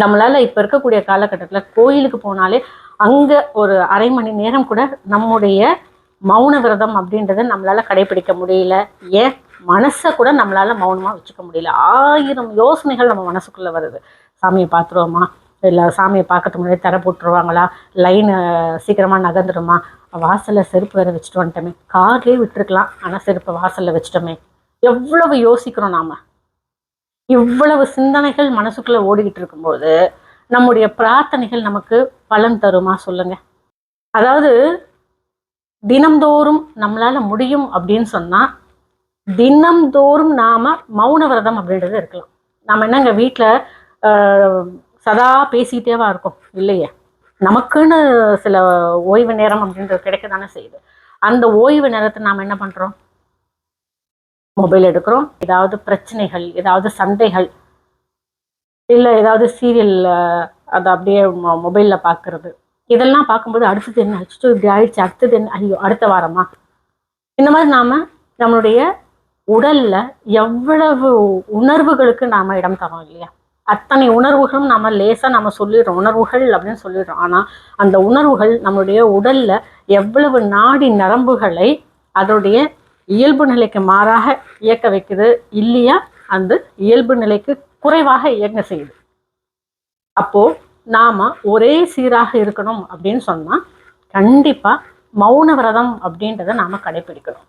நம்மளால இப்ப இருக்கக்கூடிய காலகட்டத்துல கோயிலுக்கு போனாலே அங்க ஒரு அரை மணி நேரம் கூட நம்முடைய மௌன விரதம் அப்படின்றத நம்மளால கடைபிடிக்க முடியல. ஏன் மனசை கூட நம்மளால மௌனமா வச்சுக்க முடியல. 1000 யோசனைகள் நம்ம மனசுக்குள்ள வருது. சாமியை பார்த்துருவோமா, இல்லை சாமியை பார்க்கறதுக்கு முன்னாடி தர போட்டுருவாங்களா, லைன் சீக்கிரமா நகர்ந்துடுமா, வாசல்ல செருப்பு வேற வச்சுட்டு வந்துட்டோமே, கார்லயே விட்டுருக்கலாம் ஆனா செருப்பை வாசல்ல வச்சுட்டோமே, எவ்வளவு யோசிக்கிறோம் நாம. இவ்வளவு சிந்தனைகள் மனசுக்குள்ள ஓடிக்கிட்டு இருக்கும்போது நம்முடைய பிரார்த்தனைகள் நமக்கு பலன் தருமா சொல்லுங்க? அதாவது தினம்தோறும் நம்மளால முடியும் அப்படின்னு சொன்னா தினம்தோறும் நாம மௌன விரதம் அப்படின்றது இருக்கலாம். நாம என்னங்க வீட்டுல சதா பேசிட்டேவா இருக்கோம் இல்லையே. நமக்குன்னு சில ஓய்வு நேரம் அப்படின்றது கிடைக்கதானே செய்யுது. அந்த ஓய்வு நேரத்தை நாம என்ன பண்றோம்? மொபைல் எடுக்கிறோம், ஏதாவது பிரச்சனைகள், ஏதாவது சண்டைகள், இல்லை ஏதாவது சீரியல் அதை அப்படியே மொபைலில் பார்க்கறது, இதெல்லாம் பார்க்கும்போது அடுத்தது என்ன ஆச்சு, இப்படி ஆயிடுச்சு, அடுத்தது என்ன, ஐயோ அடுத்த வாரமா, இந்த மாதிரி நாம நம்மளுடைய உடல்ல எவ்வளவு உணர்வுகளுக்கு நாம இடம் தரோம் இல்லையா. அத்தனை உணர்வுகளும் நாம லேசா நம்ம சொல்லிடுறோம், உணர்வுகள் அப்படின்னு சொல்லிடுறோம். ஆனா அந்த உணர்வுகள் நம்மளுடைய உடல்ல எவ்வளவு நாடி நரம்புகளை அதோடைய இயல்பு நிலைக்கு மாறாக இயக்க வைக்குது இல்லையா, அந்த இயல்பு நிலைக்கு குறைவாக இயங்க செய்யுது. அப்போ நாம ஒரே சீராக இருக்கணும் அப்படின்னு சொன்னா கண்டிப்பா மௌன விரதம் அப்படின்றத நாம கடைபிடிக்கணும்.